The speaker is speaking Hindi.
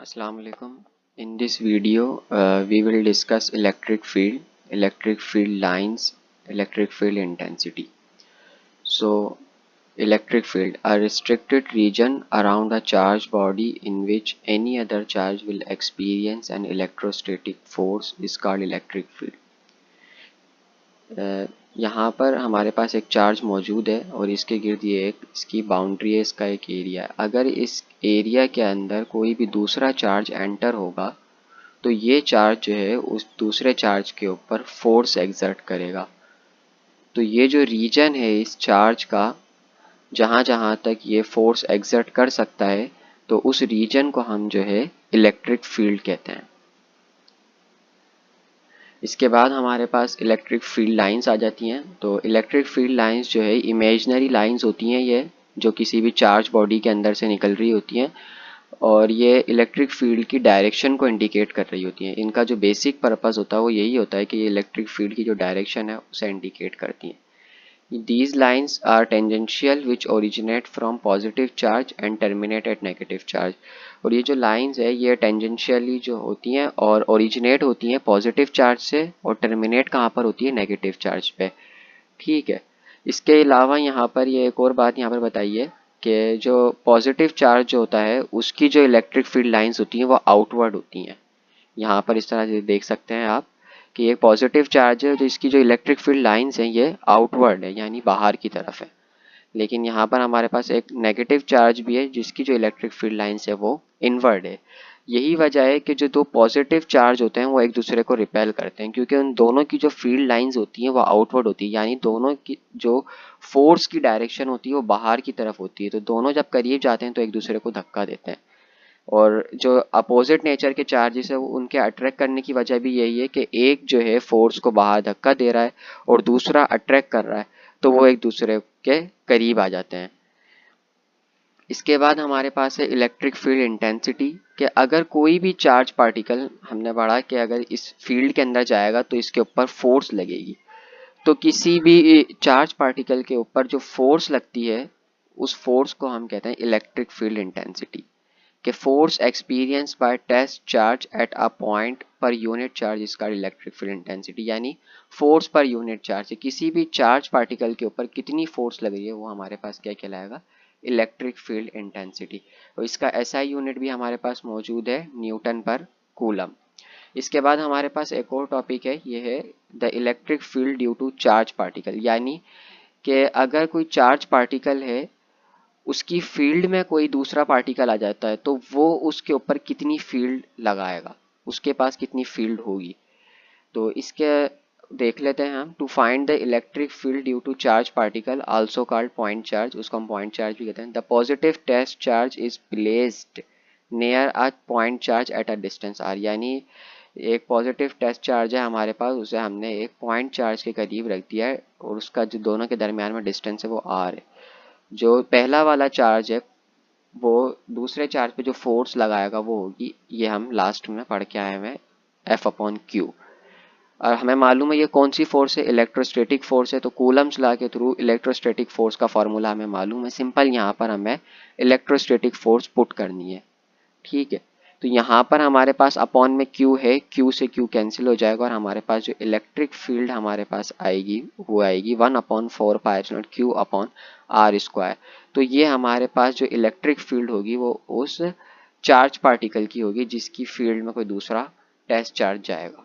Assalamu alaikum. In this video, we will discuss electric field lines, electric field intensity. So, electric field, a restricted region around a charged body in which any other charge will experience an electrostatic force is called electric field. यहाँ पर हमारे पास एक चार्ज मौजूद है और इसके गिर्द ये एक इसकी बाउंड्री है, इसका एक एरिया है। अगर इस एरिया के अंदर कोई भी दूसरा चार्ज एंटर होगा तो ये चार्ज जो है उस दूसरे चार्ज के ऊपर फोर्स एक्सर्ट करेगा। तो ये जो रीजन है इस चार्ज का, जहाँ जहाँ तक ये फोर्स एक्सर्ट कर सकता है, तो उस रीजन को हम जो है इलेक्ट्रिक फील्ड कहते हैं। इसके बाद हमारे पास इलेक्ट्रिक फील्ड लाइंस आ जाती हैं। तो इलेक्ट्रिक फील्ड लाइंस जो है इमेजिनरी लाइंस होती हैं, ये जो किसी भी चार्ज बॉडी के अंदर से निकल रही होती हैं और ये इलेक्ट्रिक फील्ड की डायरेक्शन को इंडिकेट कर रही होती हैं। इनका जो बेसिक पर्पस होता है वो यही होता है कि ये इलेक्ट्रिक फील्ड की जो डायरेक्शन है उसे इंडिकेट करती हैं। These lines are tangential which originate from positive charge and terminate at negative charge। और ये जो लाइंस है ये टेंजेंशियली जो होती हैं और ओरिजिनेट होती हैं पॉजिटिव चार्ज से और टर्मिनेट कहाँ पर होती है, नेगेटिव चार्ज पे। ठीक है। इसके अलावा यहाँ पर ये एक और बात यहाँ पर बताइए कि जो पॉजिटिव चार्ज जो होता है उसकी जो इलेक्ट्रिक फील्ड लाइंस होती हैं वो आउटवर्ड होती हैं। यहाँ पर इस तरह से देख सकते हैं आप कि एक पॉजिटिव चार्ज है तो इसकी जो इलेक्ट्रिक फील्ड लाइंस हैं ये आउटवर्ड है, यानी बाहर की तरफ है। लेकिन यहाँ पर हमारे पास एक नेगेटिव चार्ज भी है जिसकी जो इलेक्ट्रिक फील्ड लाइंस है वो इनवर्ड है। यही वजह है कि जो दो पॉजिटिव चार्ज होते हैं वो एक दूसरे को रिपेल करते हैं, क्योंकि उन दोनों की जो फील्ड लाइंस होती हैं वो आउटवर्ड होती है, यानी दोनों की जो फोर्स की डायरेक्शन होती है वो बाहर की तरफ होती है। तो दोनों जब करीब जाते हैं तो एक दूसरे को धक्का देते हैं। और जो अपोजिट नेचर के चार्जेस है वो उनके अट्रैक्ट करने की वजह भी यही है कि एक जो है फोर्स को बाहर धक्का दे रहा है और दूसरा अट्रैक्ट कर रहा है, तो वो एक दूसरे के करीब आ जाते हैं। इसके बाद हमारे पास है इलेक्ट्रिक फील्ड इंटेंसिटी, कि अगर कोई भी चार्ज पार्टिकल, हमने पढ़ा कि अगर इस फील्ड के अंदर जाएगा तो इसके ऊपर फोर्स लगेगी। तो किसी भी चार्ज पार्टिकल के ऊपर जो फोर्स लगती है उस फोर्स को हम कहते हैं इलेक्ट्रिक फील्ड इंटेंसिटी। कि force experience by test charge at a point per unit charge इसका इलेक्ट्रिक फील्ड इंटेंसिटी, यानी फोर्स पर यूनिट चार्ज है, किसी भी चार्ज पार्टिकल के ऊपर कितनी फोर्स लग रही है वो हमारे पास क्या कहलाएगा, इलेक्ट्रिक फील्ड इंटेंसिटी। और इसका एसआई यूनिट भी हमारे पास मौजूद है, न्यूटन पर कूलम। इसके बाद हमारे पास एक और टॉपिक है, ये है the electric field due to charge particle, यानी कि अगर कोई चार्ज पार्टिकल है उसकी फील्ड में कोई दूसरा पार्टिकल आ जाता है तो वो उसके ऊपर कितनी फील्ड लगाएगा, उसके पास कितनी फील्ड होगी। तो इसके देख लेते हैं हम। To find the electric field due to charge particle also called point charge, उसको हम पॉइंट चार्ज भी कहते हैं। The positive test charge is placed near a point charge at a distance R, यानी एक पॉजिटिव टेस्ट चार्ज है हमारे पास, उसे हमने एक पॉइंट चार्ज के करीब रख दिया है और उसका जो दोनों के दरमियान में डिस्टेंस है वो आर है। जो पहला वाला चार्ज है वो दूसरे चार्ज पे जो फोर्स लगाएगा वो होगी, ये हम लास्ट में पढ़ के आए हैं, एफ अपॉन क्यू। और हमें मालूम है ये कौन सी फोर्स है, इलेक्ट्रोस्टैटिक फोर्स है। तो कूलम्स लॉ के थ्रू इलेक्ट्रोस्टैटिक फोर्स का फॉर्मूला हमें मालूम है, सिंपल यहाँ पर हमें इलेक्ट्रोस्टैटिक फोर्स पुट करनी है। ठीक है। तो यहाँ पर हमारे पास अपॉन में Q है, Q से Q कैंसिल हो जाएगा और हमारे पास जो इलेक्ट्रिक फील्ड हमारे पास आएगी वो आएगी 1/4π0Q/r²। तो ये हमारे पास जो इलेक्ट्रिक फील्ड होगी वो उस चार्ज पार्टिकल की होगी जिसकी फील्ड में कोई दूसरा टेस्ट चार्ज जाएगा।